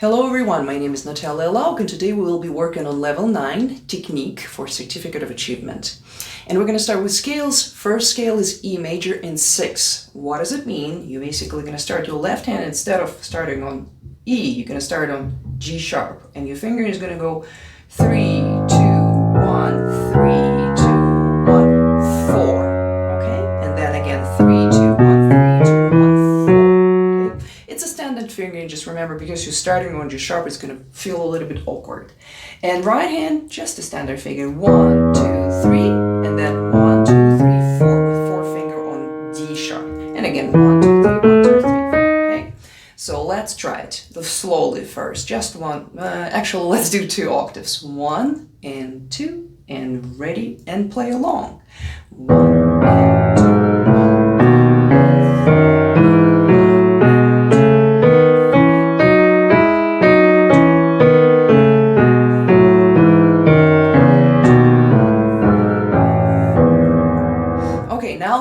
Hello everyone, my name is Natalia Lauk and today we will be working on level 9, Technique for Certificate of Achievement. And we're going to start with scales. First scale is E major in 6. What does it mean? You're basically going to start your left hand, instead of starting on E, you're going to start on G sharp. And your finger is going to go 3, 2, 1, 3, 2, 1, 4. Okay? And then again 3, 2, 1, 3, 2, 1, 4. Okay? It's a standard finger, and just remember, because you're starting on G sharp, it's going to feel a little bit awkward. And right hand, just a standard finger. 1, 2, 3, and then 1, 2, 3, 4 with 4 finger on D sharp. And again, 1, 2, 3, 1, 2, 3, 4. Okay? So let's try it slowly first. Just one. Actually, let's do 2 octaves. 1 and 2, and ready, and play along. 1 and 2.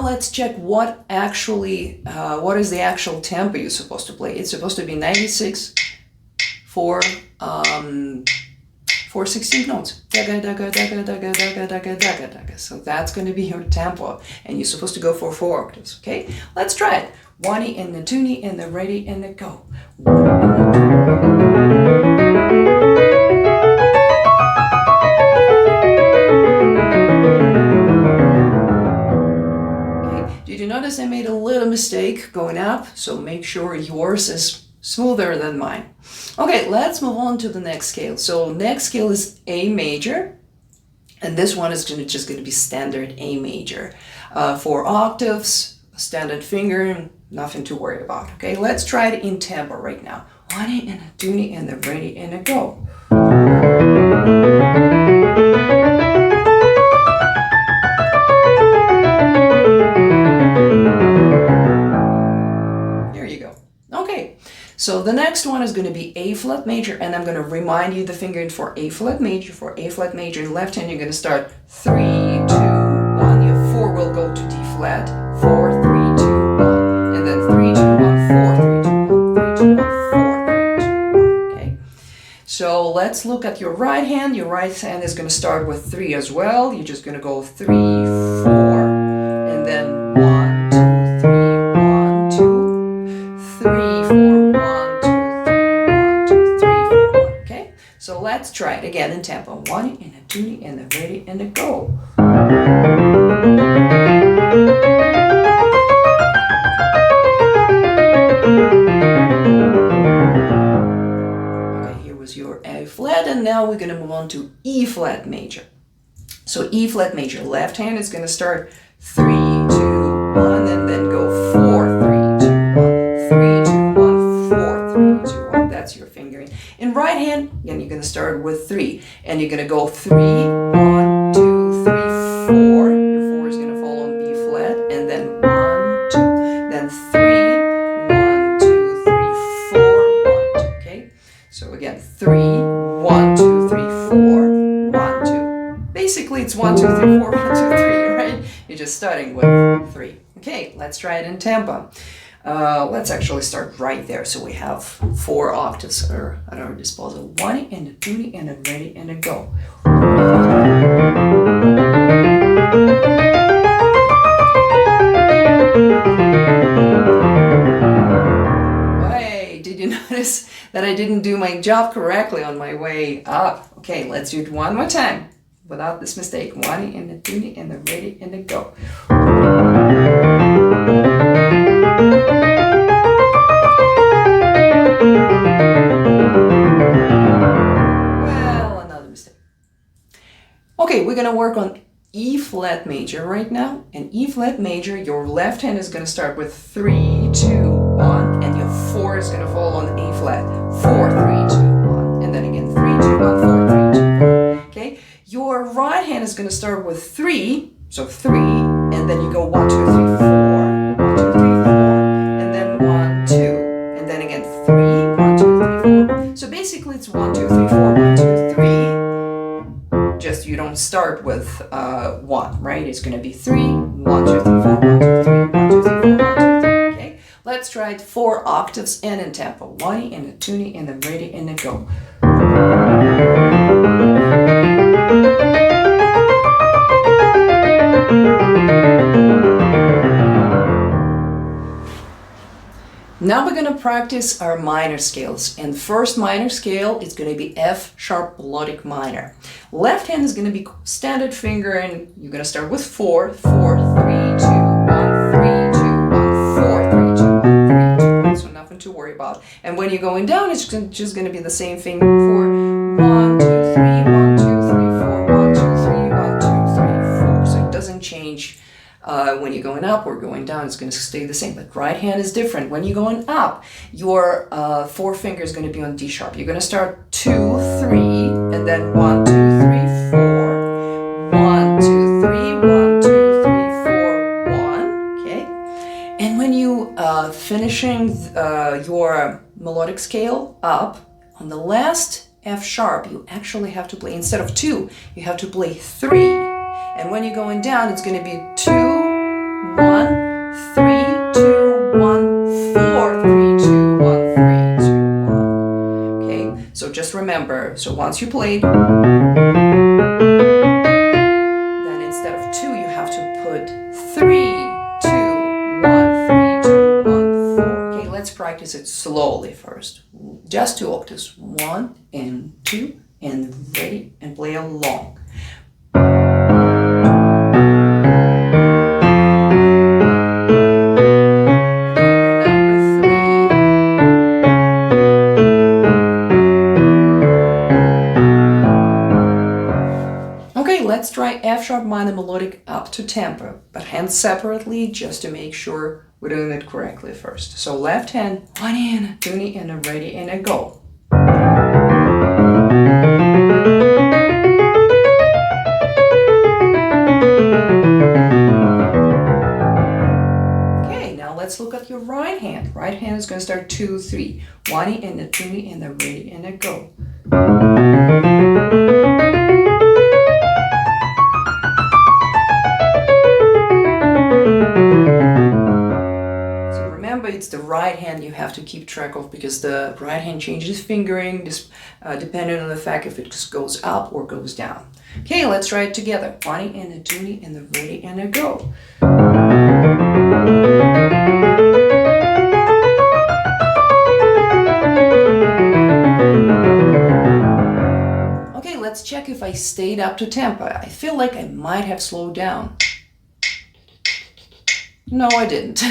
Let's check what is the actual tempo you're supposed to play. It's supposed to be 96 for 16 notes. So that's going to be your tempo, and you're supposed to go for 4 octaves. Okay, let's try it. 1 and the 2 and the ready and the go. 1 and the 2. Did you notice I made a little mistake going up? So make sure yours is smoother than mine. Okay, let's move on to the next scale. So next scale is A major, and this one is just going to be standard A major. 4 octaves, standard finger, nothing to worry about. Okay, let's try it in tempo right now. 1 and a 2 and the ready and a go. So the next one is going to be A flat major, and I'm going to remind you the finger for A flat major. For A flat major in left hand, you're going to start 3, 2, 1. Your 4 will go to D flat. 4, 3, 2, 1. And then 3, 2, 1, 4, 3, 2, 1, 3, 2, 1, 4, 3, 2, 1. Okay. So let's look at your right hand. Your right hand is going to start with 3 as well. You're just going to go 3, 4, and then 1, 2, 3, 1, 2, 3, 4. So let's try it again in tempo. 1 and a 2 and a ready and a go. Okay, here was your A flat, and now we're going to move on to E flat major. So E flat major, left hand is going to start 3, 2, 1, and then go 4, 3, 2, 1, 3, 2, 1, 4, 3, 2, 1. That's your fingering. In right hand, again, you're going to start with 3, and you're going to go 3, 1, 2, 3, 4. Your 4 is going to fall on B flat, and then 1, 2, then 3, 1, 2, 3, 4, 1, 2. Okay? So again, 3, 1, 2, 3, 4, 1, 2. Basically, it's 1, 2, 3, 4, 1, 2, 3, right? You're just starting with 3. Okay, let's try it in tempo. Let's actually start right there. So we have 4 octaves at our disposal. 1 and a 2 and a ready and a go. Wait, did you notice that I didn't do my job correctly on my way up? Okay, let's do it one more time without this mistake. 1 and a 2 and a ready and a go. Well, another mistake. Okay, we're going to work on E flat major right now. And E flat major, your left hand is going to start with 3, 2, 1, and your 4 is going to fall on A flat. 4, 3, 2, 1, and then again 3, 2, 1, 4, 3, 2, 1. Okay, your right hand is going to start with 3, so 3, and then you go 1, 2, 3, 4, 1, 2, 3, 4, and then 1, 2, and then again 3, 1, 2, 3, 4. So basically it's 1, 2, 3, 4, 1, 2, 3. Just you don't start with 1, right? It's going to be 3, 1, 2, 3, 4, 1, 2, 3, 1, 2, 3, 4, 1, 2, 3. Okay, let's try side 4 octaves and in tempo. 1 and a 2 and a ready and a go. Now we're going to practice our minor scales, and first minor scale is going to be F sharp melodic minor. Left hand is going to be standard finger, and you're going to start with 4, 4, 3, 2, 1, 3, 2, 1, 4, 3, 2, 1, 3, 2, 1. So nothing to worry about. And when you're going down, it's just going to be the same thing for 1, 2, 3, 1, 2, 3, 4, 1, 2, 3, 1, 2, 3, 4. So it doesn't change. When you're going up or going down, it's going to stay the same. But right hand is different. When you're going up, your forefinger is going to be on D sharp. You're going to start 2, 3, and then 1, 2, 3, 4. 1, 2, 3, 1, 2, 3, 4, 1. Okay. And when you finishing your melodic scale up, on the last F sharp, you actually have to play, instead of 2, you have to play 3. And when you're going down, it's going to be 2, 1, 3, 2, 1, 4, 3, 2, 1, 3, 2, 1. Okay, so just remember, so once you played, then instead of 2, you have to put 3, 2, 1, 3, 2, 1, 4. Okay, let's practice it slowly first. Just 2 octaves, 1 and 2, and ready, and play along. Let's try F sharp minor melodic up to tempo, but hands separately just to make sure we're doing it correctly first. So left hand, 1 in, 2 and a ready and a go. Okay, now let's look at your right hand. Right hand is going to start 2, 3, 1 and a 2 and a ready and a go. It's the right hand you have to keep track of, because the right hand changes fingering depending on the fact if it just goes up or goes down. Okay, let's try it together. 1 and a 2 and a ready and a go. Okay, let's check if I stayed up to tempo. I feel like I might have slowed down. No, I didn't.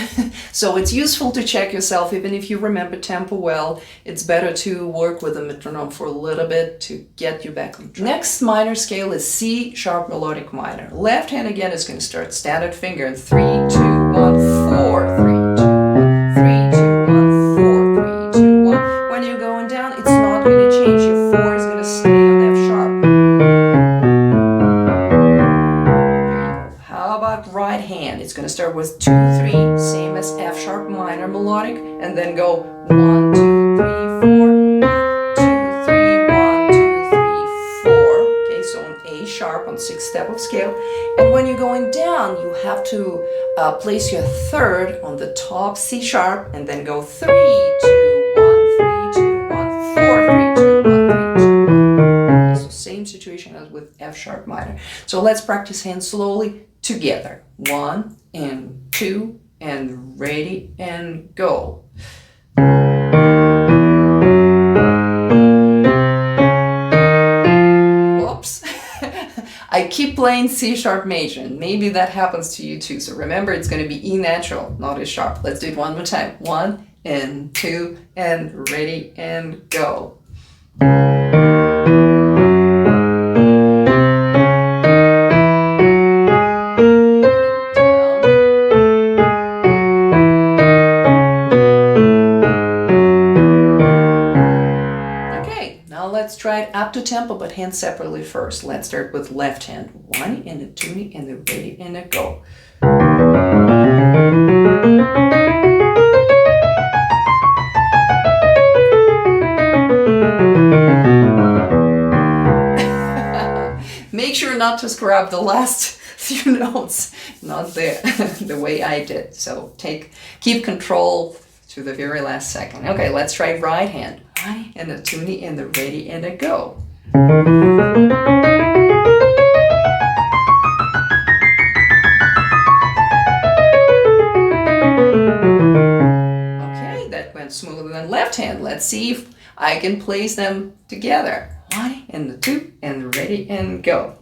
So it's useful to check yourself, even if you remember tempo well. It's better to work with a metronome for a little bit to get you back on track. Next minor scale is C sharp melodic minor. Left hand again is going to start standard finger in 3, 2, 1, 4, 3, 2, 1, 3, 2, 1, 4, 3, 2, 1. When you're going down, it's not going to change. Your 4 is going to stay on F sharp. Right hand, it's going to start with 2, 3, same as F sharp minor melodic, and then go 1, 2, 3, 4, 2, 3, 1, 2, 3, 4. Okay, so on A sharp on 6th step of scale. And when you're going down, you have to place your third on the top C sharp, and then go 3, 2, 1, 3, 2, 1, 4, 3, 2, 1, 3, 2, 1. Okay, so same situation as with F sharp minor. So let's practice hands slowly together. 1 and 2 and ready and go. Whoops. I keep playing C sharp major, and maybe that happens to you too. So remember, it's going to be E natural, not A sharp. Let's do it one more time. 1 and 2 and ready and go. Let's try it up to tempo, but hands separately first. Let's start with left hand. 1 and a 2 and a ready and a go. Make sure not to scrub the last few notes, not the way I did. So keep control to the very last second. Okay, let's try right hand. And the tuning and the ready and a go. Okay, that went smoother than left hand. Let's see if I can place them together. 1 and the 2 and ready and go.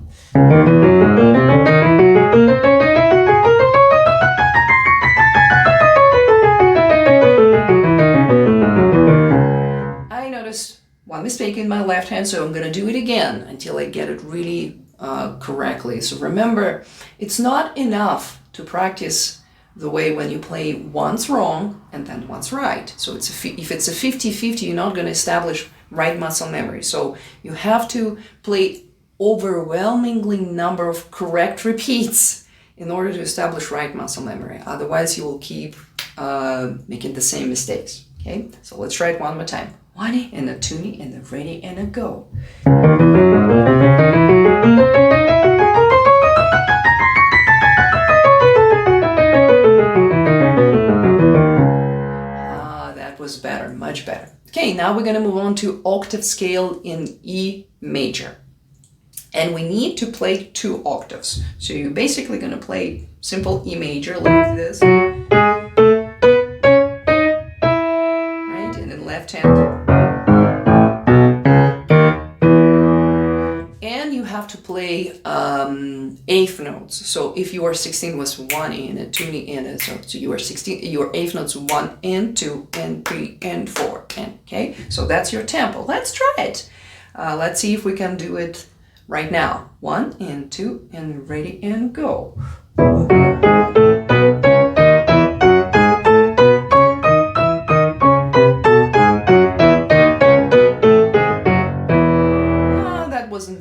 I noticed one mistake in my left hand, so I'm going to do it again until I get it really correctly. So remember, it's not enough to practice the way when you play once wrong and then once right. So if it's a 50-50, you're not going to establish right muscle memory. So you have to play overwhelmingly number of correct repeats in order to establish right muscle memory. Otherwise, you will keep making the same mistakes. Okay, so let's try it one more time. 1 and a 2 and a ready and a go. That was better, much better. Okay, now we're going to move on to octave scale in E major. And we need to play 2 octaves. So you're basically going to play simple E major like this. Right, and then left hand. And you have to play eighth notes. So if your 16 was 1 and a 2 and a, so your 16, your eighth notes 1 and 2 and 3 and 4. And, okay, so that's your tempo. Let's try it. Let's see if we can do it right now. 1 and 2 and ready and go.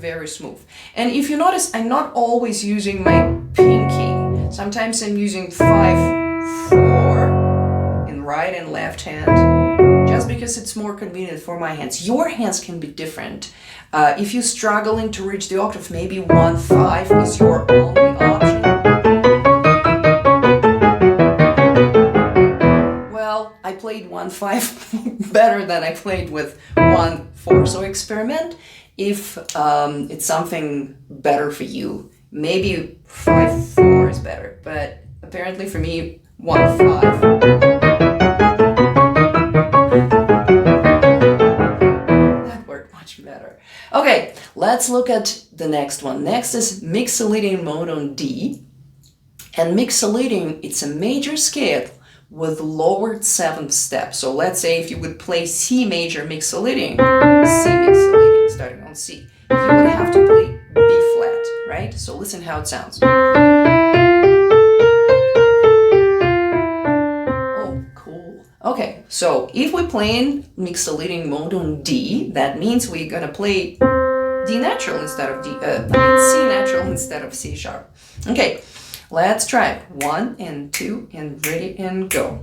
Very smooth. And if you notice, I'm not always using my pinky. Sometimes I'm using 5-4 in right and left hand, just because it's more convenient for my hands. Your hands can be different. If you're struggling to reach the octave, maybe 1-5 is your only option. Well, I played 1-5 better than I played with 1-4. So experiment. If it's something better for you, maybe 5-4 is better, but apparently for me, 1-5. That worked much better. Okay, let's look at the next one. Next is Mixolydian mode on D. And Mixolydian, it's a major scale with lowered 7th step. So let's say if you would play C major Mixolydian, C Mixolydian, starting on C, you would have to play B flat, right? So listen how it sounds. Oh, cool. Okay, so if we're playing Mixolydian mode on D, that means we're gonna play D natural instead of C natural instead of C sharp. Okay, let's try it. 1 and 2 and ready and go.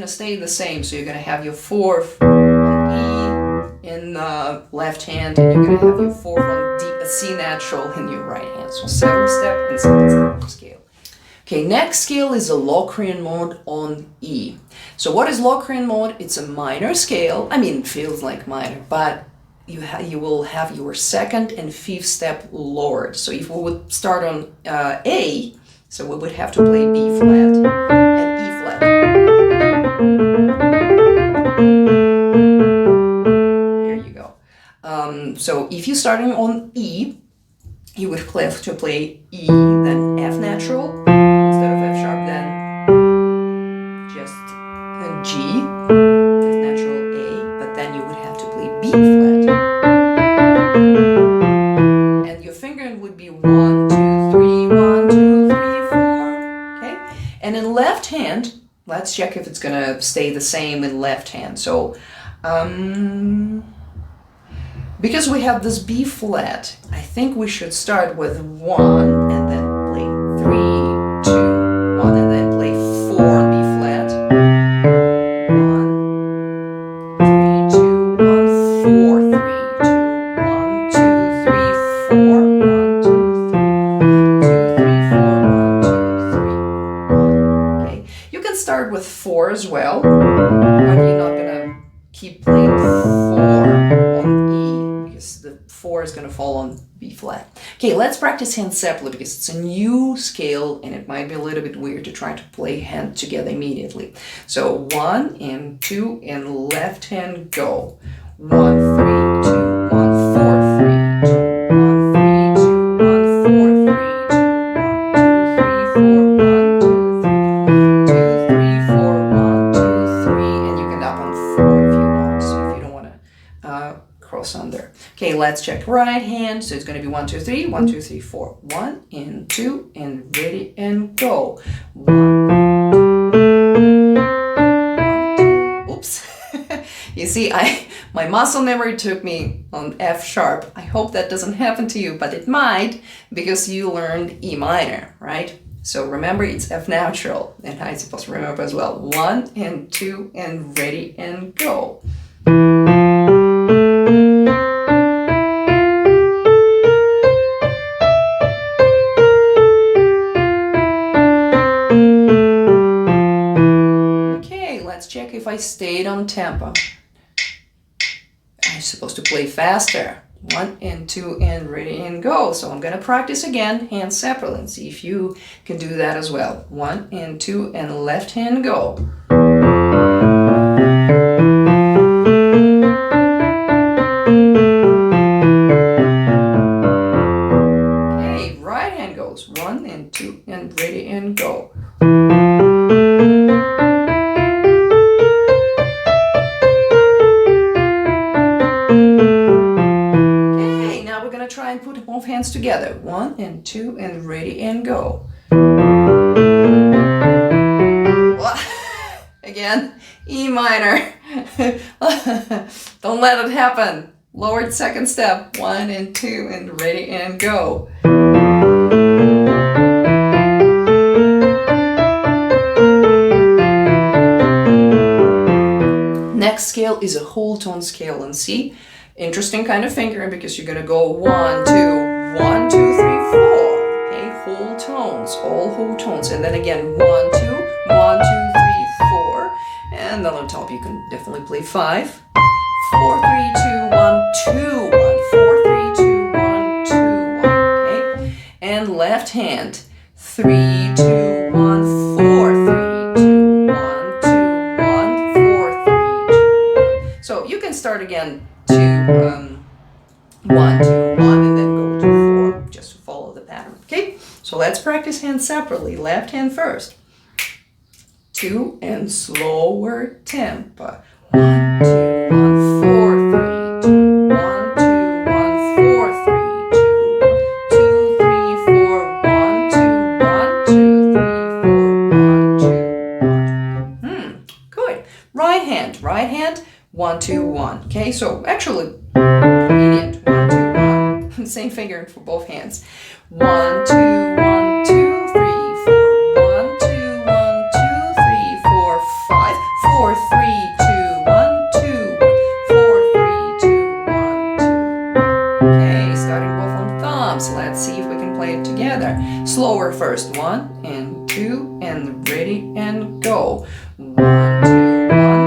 Stay the same, so you're going to have your 4th on E in the left hand, and you're going to have your 4th on D, C natural in your right hand. So 7th step and 7th step scale. Okay, next scale is a Locrian mode on E. So what is Locrian mode? It's a minor scale. I mean, it feels like minor, but you will have your 2nd and 5th step lowered. So if we would start on A, so we would have to play B flat and E flat. There you go. So if you're starting on E, you would have to play E, then F natural, instead of F sharp, then just G, F natural A, but then you would have to play B flat. And your fingering would be 1, 2, 3, 1, 2, 3, 4. Okay? And in left hand, let's check if it's gonna stay the same in left hand. So, because we have this B flat, I think we should start with 1 and then play 3, 2, 1, and then play 4 B flat. 1, 3, 2, 1, 4, 3, 2, 1. start with 4 as well, but you're not gonna keep playing 4 on E because the 4 is gonna fall on B flat. Okay, let's practice hand separately because it's a new scale and it might be a little bit weird to try to play hand together immediately. So 1 and 2 and left hand go. 1, 3, 2, 1, 4, 3, 2, 1, 3, 2, 1, 4, 3, 2, 1, 2, 3, 4, 1, 2, 3, 4, 1, 2, 3, and you can up on 4 if you want, so if you don't want to cross under. Okay, let's check right hand. So it's going to be 1, 2, 3, 1, 2, 3, 4. 1 and 2 and ready and go. 1, 2. Oops. You see, my muscle memory took me on F sharp. I hope that doesn't happen to you, but it might because you learned E minor, right? So remember, it's F natural, and I'm supposed to remember as well. 1 and 2 and ready and go. Okay, let's check if I stayed on tempo. I'm supposed to play faster. 1 and 2 and ready and go. So I'm going to practice again, hands separately, and see if you can do that as well. 1 and 2 and left hand go. Okay, right hand goes. 1 and 2 and ready and go. Try and put both hands together. 1 and 2 and ready and go. Again, E minor. Don't let it happen. Lowered second step. 1 and 2 and ready and go. Next scale is a whole tone scale in C. Interesting kind of fingering because you're gonna go 1, 2, 1, 2, 3, 4. Okay, whole tones, all whole tones, and then again 1, 2, 1, 2, 3, 4, and then on top you can definitely play 5. 4, 3, 2, 1, 2, 1. 4, 3, 2, 1, 2, 1. Okay, and left hand 3, 2, 1, 4, 3, 2, 1, 2, 1, 4, 3, 2, 1. So you can start again. 1, 2, 1, and then go to 4, just to follow the pattern. Okay, so let's practice hands separately. Left hand first. 2 and slower tempo. 1, 2, 1, 4, 3, 2, 1, 2, 1, 4, 3, 2, 2, 3, 4, 1, 2, 1, 2, 3, 4, 1, 2, 1. Good. Right hand. 1, 2, 1. Okay, so actually, brilliant. 1, 2, 1. Same finger for both hands. 1, 2, 1, 2, 3, 4. 1, 2, 1, 2, 3, 4, 5. 4, 3, 2, 1, 2, 4, 3, 2, 1, 2, 1. Okay, starting both on thumbs. Let's see if we can play it together. Slower first. 1 and 2 and ready and go. 1, 2, 1.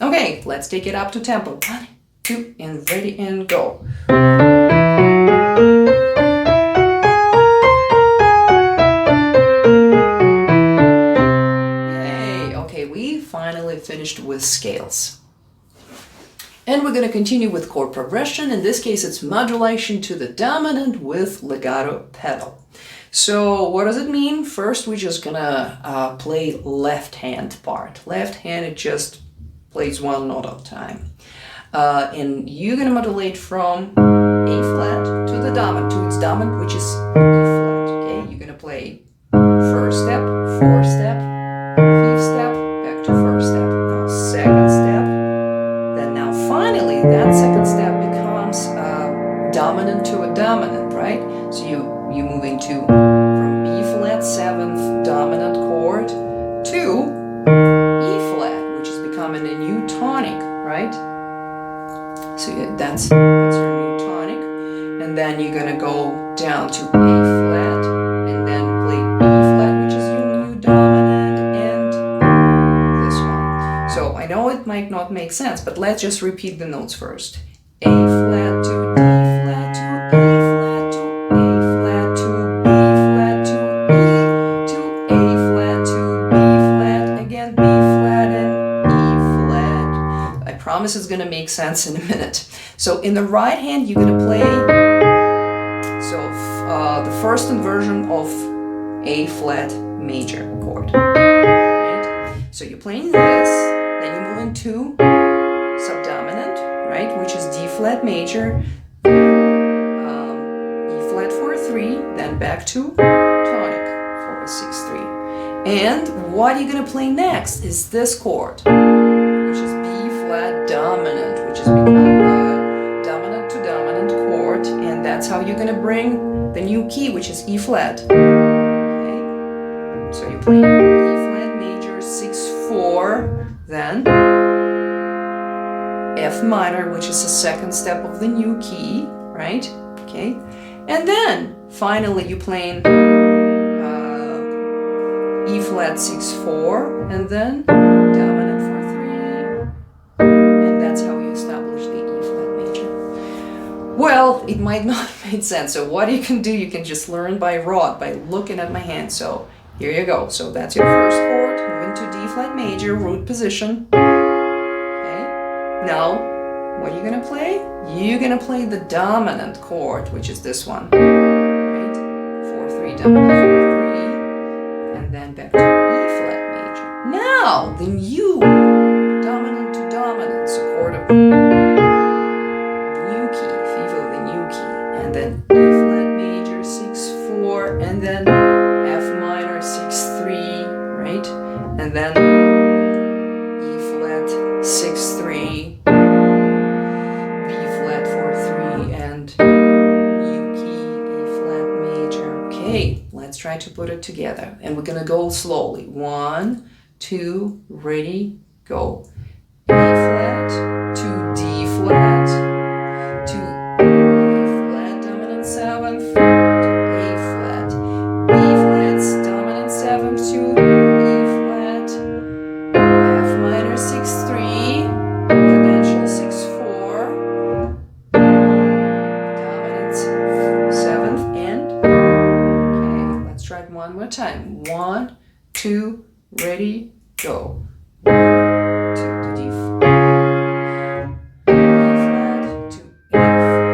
Okay, let's take it up to tempo. 1, 2, and ready and go. Yay! Okay, we finally finished with scales. And we're going to continue with chord progression. In this case, it's modulation to the dominant with legato pedal. So what does it mean? First, we're just gonna play left hand part. Left hand, it just plays one note at a time. And you're gonna modulate from A flat to the dominant, to its dominant, which is E flat. Okay, you're gonna play first step, fourth step, fifth step, back to first step. Now second step. Then now finally, that second step becomes dominant to a dominant, right? So you're moving to from B flat 7th dominant chord to E flat, which is becoming a new tonic, right? So that's your new tonic. And then you're gonna go down to A flat, and then play B flat, which is your new dominant, and this one. So I know it might not make sense, but let's just repeat the notes first. A flat to D flat to E flat to A flat to B flat to E to A flat to B flat, again B flat and E flat. I promise it's gonna make sense in a minute. So in the right hand, you're gonna play the first inversion of A flat major chord. Right? So you're playing this, then you move into subdominant, right, which is D flat major, E flat 4/3, then back to tonic for a 6/3. And what you're gonna play next is this chord, which is B flat dominant, which has become a dominant to dominant chord, and that's how you're gonna bring the new key, which is E flat. Okay, so you're playing E flat major 6/4, then F minor, which is the second step of the new key, right? Okay, and then finally you're playing E flat 6/4, and then dominant 4/3, and that's how you establish the E flat major. Well, it might not make sense. So what you can do, you can just learn by rote, by looking at my hand. So here you go. So that's your first chord, move into D flat major, root position. Okay. Now, what are you gonna play? You're gonna play the dominant chord, which is this one. Right? 4/3 dominant 4/3, and then back to E flat major. Now, the new dominant to dominant, so chord of and then E flat major 6/4, and then F minor 6/3, right? And then E flat 6/3, B flat 4/3, and new key E flat major. Okay, let's try to put it together, and we're gonna go slowly. 1, 2, ready, go. A flat to D flat to seventh to A flat, B flat, dominant 7th to E flat, F minor 6/3, cadential 6/4, dominant 7th, and okay, let's try it one more time. 1, 2, ready, go. 1, 2 to D flat, E flat to A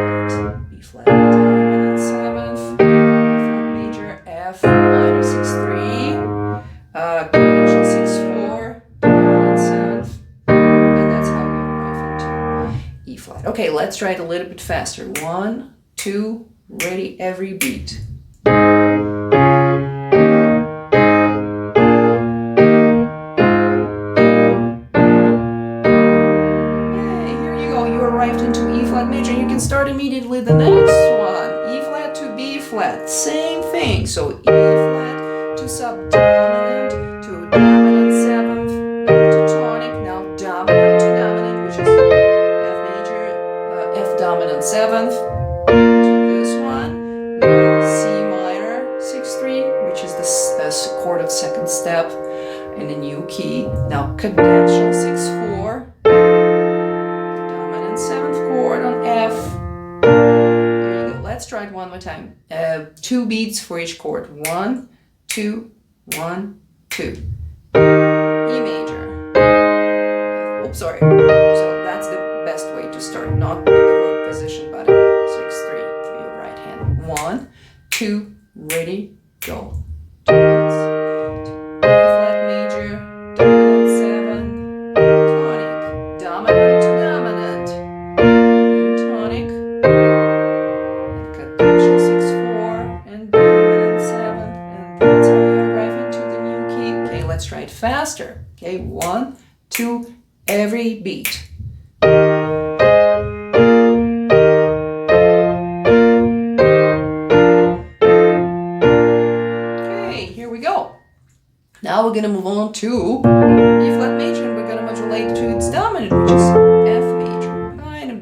flat, B flat. F minor 6/3, cadential 6/4, dominant 7th, and that's how we arrive into E flat. Okay, let's try it a little bit faster. 1, 2, ready, every beat. Hey, here you go. You arrived into E flat major. You can start immediately the next one. E flat to B flat, same thing. So E flat to subdominant to dominant 7th, back to tonic, now dominant to dominant, which is F major, F dominant 7th, to this one, now C minor 6/3, which is the chord of second step in a new key. Now cadential 6/4, dominant 7th chord on F. Let's try it one more time. 2 beats for each chord. 1, 2, 1, 2. E major. Oops, sorry. So that's the best way to start. Not in the root position, but 6/3 for your right hand. 1, 2, ready, go. 2 beats. E flat major, dominant 7, tonic, dominant to dominant, tonic. Cadential 6/4 and dominant 7th, and that's how you arrive into the new key. Okay, let's try it faster. Okay, 1, 2, every beat. Okay, here we go. Now we're gonna move on to E flat major, and we're gonna modulate to its dominant, which is F major. Kind of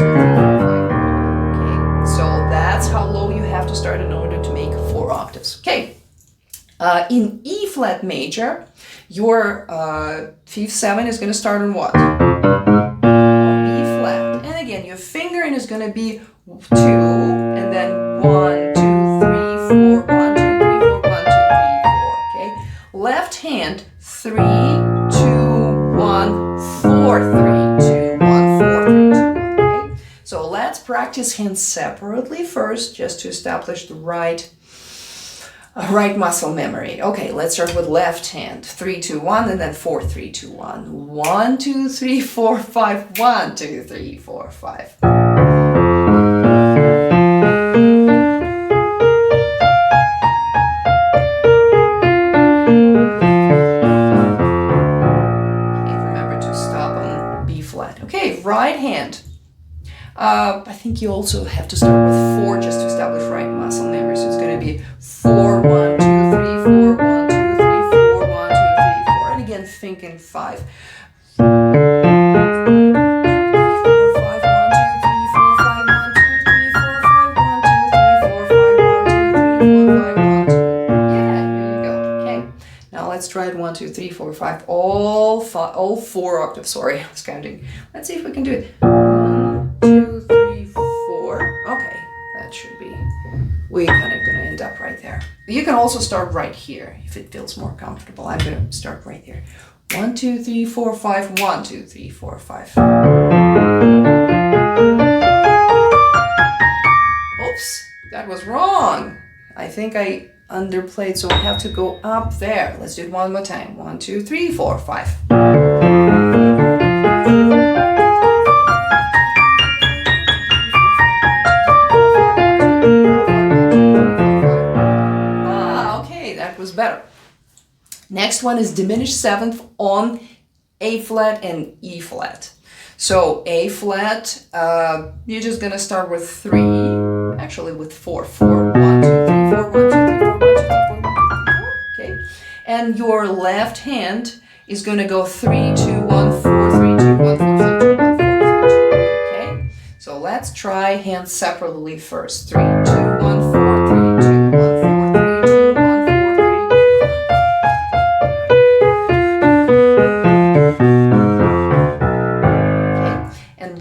Okay, so that's how low you have to start in order to make 4 octaves. Okay, in E flat major, your 5th 7 is going to start on what? On B flat. And again, your fingering is going to be 2, and then 1, 2, 3, 4, 1, 2, 3, 4, 1, 2, 3, 4. Okay, left hand 3, 2, 1, 4, 3, 2, 1, 4, 3, 2, 1. Okay, so let's practice hands separately first, just to establish the right muscle memory. Okay, let's start with left hand. 3, 2, 1, and then 4, 3, 2, 1. 1, 2, 3, 4, 5. 1, 2, 3, 4, 5. Okay, right hand. I think you also have to start with 4 just to establish right muscle memory. So it's going to be 4, 1, 2, 3, 4, 1, 2, 3, 4, 1, 2, 3, 4. And again, think in 5. 4, 5, 1, 2, 3, 4, 5, 1, 2, 3, 4, 5, 1, 2, 3, 4, 5, 1, 2, 3, 4, 5, 1, 2. Yeah, here you go. Okay. Now let's try it 1, 2, 3, 4, 5, all 4 octaves. Sorry, I was counting. Let's see if we can do it. 1, 2, 3, 4. Okay, that should be. We're kind of gonna end up right there. You can also start right here if it feels more comfortable. I'm gonna start right there. 1, 2, 3, 4, 5. 1, 2, 3, 4, 5. Oops, that was wrong. I think I underplayed, so I have to go up there. Let's do it one more time. 1, 2, 3, 4, 5. Okay, that was better. Next one is diminished 7th on A flat and E flat. So A flat, you're just gonna start with 3, actually with 4. 4, 1, 2, 3, 4, 1, 2, 3, 4, 1, 2, 3, 4, 1, 2, 3, 4. Okay, and your left hand is gonna go 3, 2, 1, 4, 3, 2, 1, 4, 3, 2, 1, 4, 3, 2, 1. Okay, so let's try hands separately first. 3, 2, 1, 4, 3, 2, 1, 4, 3, 2, 1, 4, 3.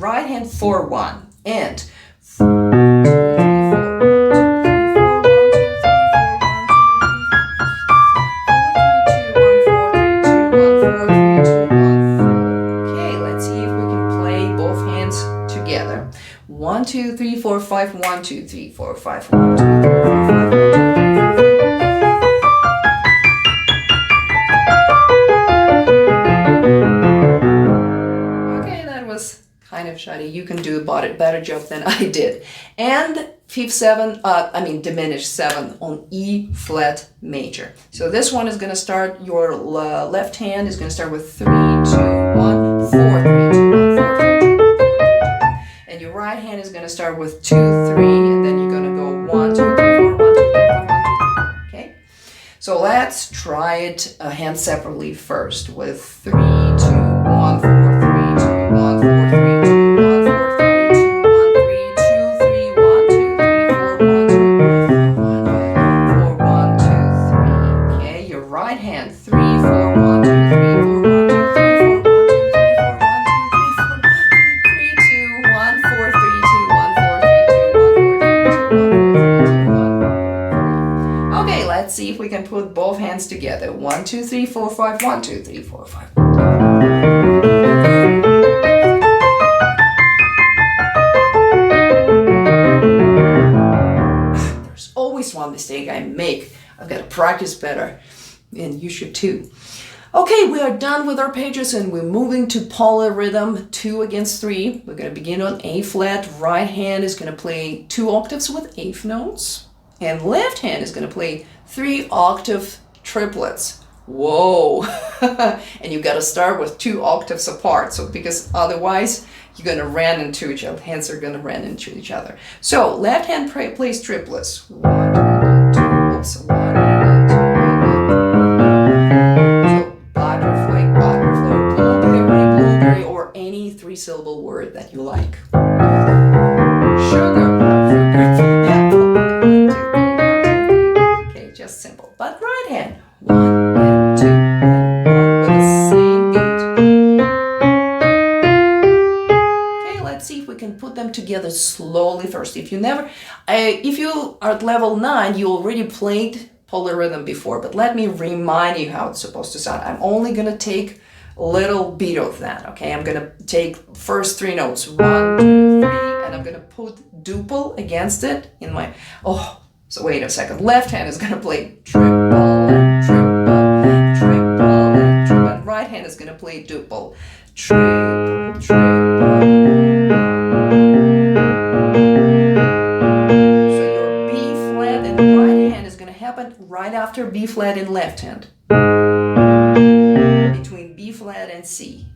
Right hand 4, 1 and 4, 2, 3, 4, 1, 2, 3, 4, 1, 2, 3, 4, 3, 2, 1, 4, 3, 2, 1, 4, 3, 2, 1, 4. 5, 1, 2, 3, 4, 5, 1, 2, 3, 4, 5, 1, 2, 3, 4, 5. Okay, that was kind of shoddy. You can do a better job than I did. And diminished seventh on E flat major. So this one is going to start, your left hand is going to start with 3, 2, 1, 4, 3, 2, 1, 4, 3, 2, 1, 4, 3, 2. And your right hand is going to start with 2, 3, and then you're going to go 1, 2, 3, 4, 1, 2, 3, 4, 1, 2, 3. Okay? So let's try it hand separately first with 3, 2, 1, 4, 3, 2, 1, 4, 3, 2. Let's see if we can put both hands together. 1, 2, 3, 4, 5. 1, 2, 3, 4, 5. There's always one mistake I make. I've got to practice better, and you should too. Okay, we are done with arpeggios and we're moving to polyrhythm 2 against 3. We're going to begin on A flat. Right hand is going to play 2 octaves with eighth notes, and left hand is going to play 3 octave triplets. Whoa! And you got to start with 2 octaves apart, so because otherwise you're going to run into each other. Hands are going to run into each other. So left hand plays triplets. 1, 2, oops, 1, 2, so butterfly, blueberry, or any 3-syllable word that you like. Sugar. Simple, but right hand 1 and 2 and 1 with the same beat. Okay, let's see if we can put them together slowly first. If you are at level 9, you already played polyrhythm before, but let me remind you how it's supposed to sound. I'm only gonna take a little beat of that. Okay, I'm gonna take first 3 notes, 1, 2, 3, and I'm gonna put duple against it in my So wait a second, left hand is going to play triple and triple, triple and triple, and right hand is going to play duple, triple, triple. So your B flat in right hand is going to happen right after B flat in left hand, between B flat and C.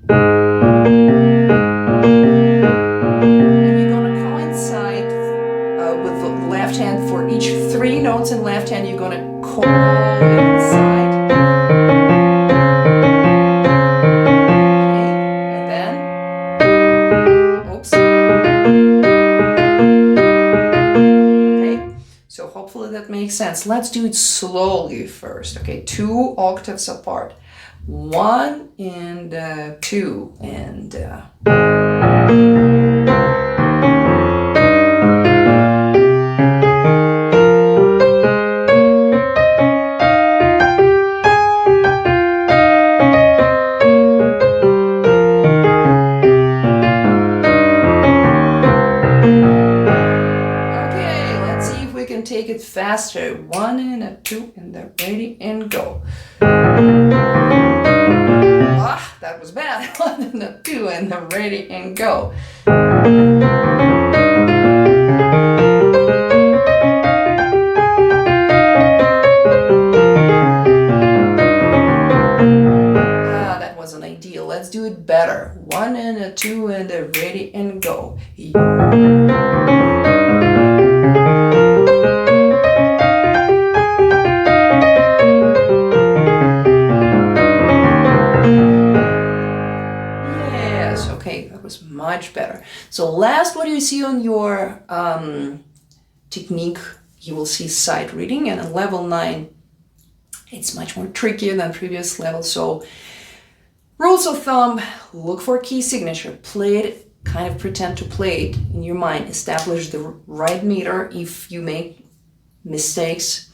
Hand for each 3 notes in left hand, you're going to coincide. Okay, and then, oops. Okay, so hopefully that makes sense. Let's do it slowly first. Okay, 2 octaves apart. 1 and 2 and take it faster. 1 and a 2 and they're ready and go. That was bad. 1 and a 2 and they're ready and go. That wasn't ideal. Let's do it better. 1 and a 2 and they're ready and go. Much better. So last, what you see on your technique, you will see sight reading, and on level 9 it's much more trickier than previous levels. So rules of thumb: look for key signature, play it, kind of pretend to play it in your mind, establish the right meter. If you make mistakes,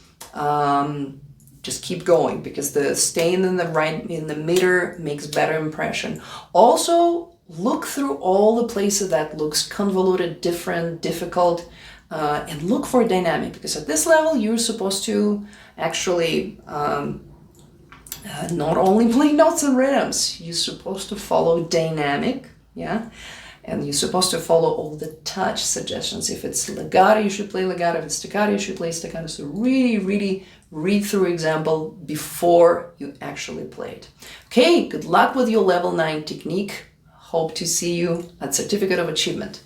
just keep going, because the staying in the meter makes better impression. Also, look through all the places that looks convoluted, different, difficult. and look for dynamic, because at this level you're supposed to actually not only play notes and rhythms, you're supposed to follow dynamic, yeah? And you're supposed to follow all the touch suggestions. If it's legato, you should play legato. If it's staccato, you should play staccato. So really, really read through example before you actually play it. Okay, good luck with your level 9 technique. Hope to see you at Certificate of Achievement.